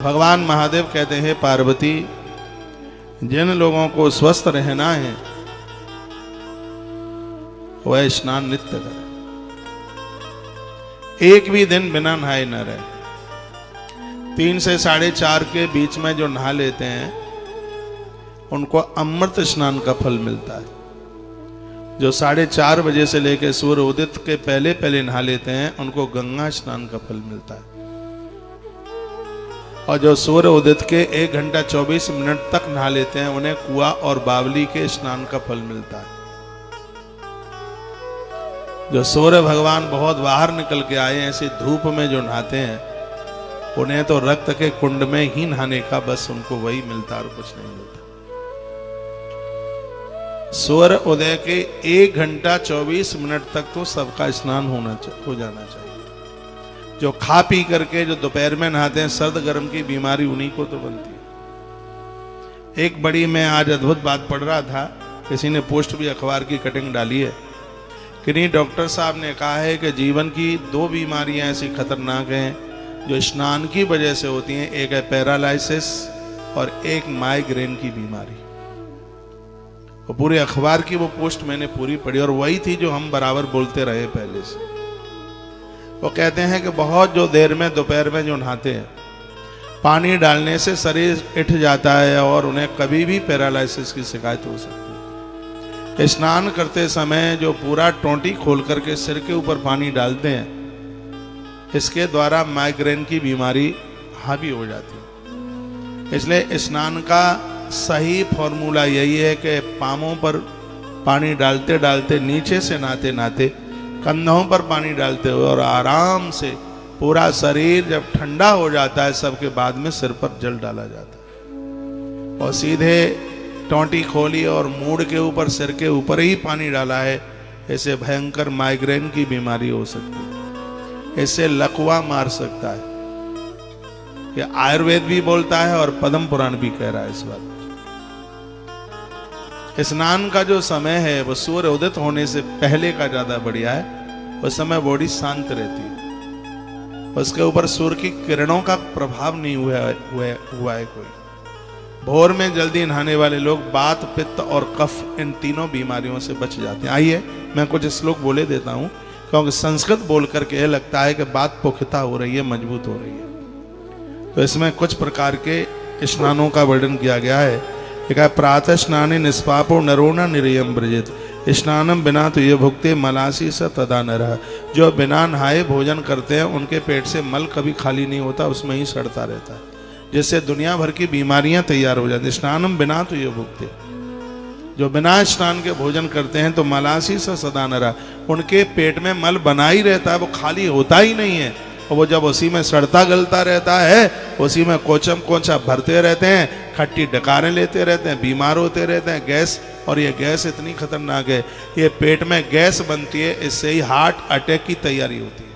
भगवान महादेव कहते हैं, पार्वती, जिन लोगों को स्वस्थ रहना है वह स्नान नित्य करे, एक भी दिन बिना नहाए न रहे। 3 से 4:30 के बीच में जो नहा लेते हैं उनको अमृत स्नान का फल मिलता है। जो 4:30 बजे से लेकर सूर्य उदित के पहले पहले नहा लेते हैं उनको गंगा स्नान का फल मिलता है। और जो सूर्य उदित के 1 घंटा 24 मिनट तक नहा लेते हैं उन्हें कुआं और बावली के स्नान का फल मिलता है। जो सूर्य भगवान बहुत बाहर निकल के आए ऐसे धूप में जो नहाते हैं उन्हें तो रक्त के कुंड में ही नहाने का बस उनको वही मिलता और कुछ नहीं मिलता। सूर्य उदय के 1 घंटा 24 मिनट तक तो सबका स्नान हो जाना चाहिए। जो खा पी करके जो दोपहर में नहाते हैं, सर्द गर्म की बीमारी उन्हीं को तो बनती है। एक बड़ी मैं आज अद्भुत बात पढ़ रहा था, किसी ने पोस्ट भी अखबार की कटिंग डाली है कि नहीं, डॉक्टर साहब ने कहा है कि जीवन की 2 बीमारियां ऐसी खतरनाक हैं जो स्नान की वजह से होती हैं। एक है पैरालाइसिस और एक माइग्रेन की बीमारी। वो पूरे अखबार की वो पोस्ट मैंने पूरी पढ़ी और वही थी जो हम बराबर बोलते रहे पहले से। वो कहते हैं कि बहुत जो देर में दोपहर में जो नहाते हैं, पानी डालने से शरीर उठ जाता है और उन्हें कभी भी पैरालाइसिस की शिकायत हो सकती है। स्नान करते समय जो पूरा टोंटी खोल करके सिर के ऊपर पानी डालते हैं, इसके द्वारा माइग्रेन की बीमारी हावी हो जाती है। इसलिए स्नान का सही फॉर्मूला यही है कि पामों पर पानी डालते डालते, नीचे से नहाते नहाते, कंधों पर पानी डालते हुए और आराम से पूरा शरीर जब ठंडा हो जाता है, सबके बाद में सिर पर जल डाला जाता है और सीधे टोंटी खोली और मूड के ऊपर, सिर के ऊपर ही पानी डाला है। ऐसे भयंकर माइग्रेन की बीमारी हो सकती है, इससे लकवा मार सकता है। ये आयुर्वेद भी बोलता है और पद्म पुराण भी कह रहा है इस बात। स्नान का जो समय है वो सूर्य उदित होने से पहले का ज्यादा बढ़िया है। उस समय बॉडी शांत रहती है, उसके ऊपर सूर्य की किरणों का प्रभाव नहीं हुआ है कोई। भोर में जल्दी नहाने वाले लोग वात, पित्त और कफ, इन तीनों बीमारियों से बच जाते हैं। आइए मैं कुछ श्लोक बोले देता हूं, क्योंकि संस्कृत बोल करके लगता है कि बात पुख्ता हो रही है, मजबूत हो रही है। तो इसमें कुछ प्रकार के स्नानों का वर्णन किया गया है। एक है, प्रातः स्नाने निष्पापो नरो न निर्यम ब्रजेत, स्नानम बिना तो ये भुगते मलासी स तदा नरः। जो बिना नहाए भोजन करते हैं उनके पेट से मल कभी खाली नहीं होता, उसमें ही सड़ता रहता है, जिससे दुनिया भर की बीमारियां तैयार हो जाती। स्नानम बिना तो ये भुगते, जो बिना स्नान के भोजन करते हैं तो मलासी स सदा नरः, उनके पेट में मल बना ही रहता है, वो खाली होता ही नहीं है। और वो जब उसी में सड़ता गलता रहता है, उसी में कोचम कोचा भरते रहते हैं, खट्टी डकारें लेते रहते हैं, बीमार होते रहते हैं। गैस, और ये गैस इतनी खतरनाक है, ये पेट में गैस बनती है, इससे ही हार्ट अटैक की तैयारी होती है।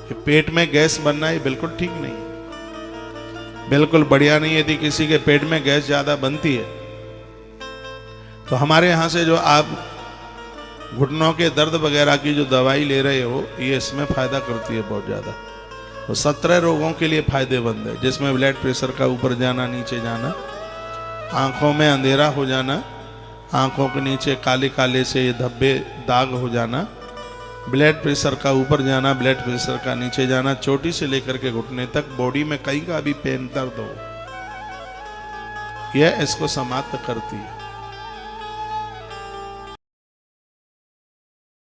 ये पेट में गैस बनना ये बिल्कुल ठीक नहीं है, बिल्कुल बढ़िया नहीं है। यदि किसी के पेट में गैस ज्यादा बनती है तो हमारे यहां से जो आप घुटनों के दर्द वगैरह की जो दवाई ले रहे हो, ये इसमें फायदा करती है बहुत ज्यादा। तो 17 रोगों के लिए फायदेमंद है, जिसमें ब्लड प्रेशर का ऊपर जाना, नीचे जाना, आंखों में अंधेरा हो जाना, आंखों के नीचे काले काले से धब्बे दाग हो जाना, ब्लड प्रेशर का ऊपर जाना, ब्लड प्रेशर का नीचे जाना, चोटी से लेकर के घुटने तक बॉडी में कहीं का भी पेन दर्द हो, यह इसको समाप्त करती है।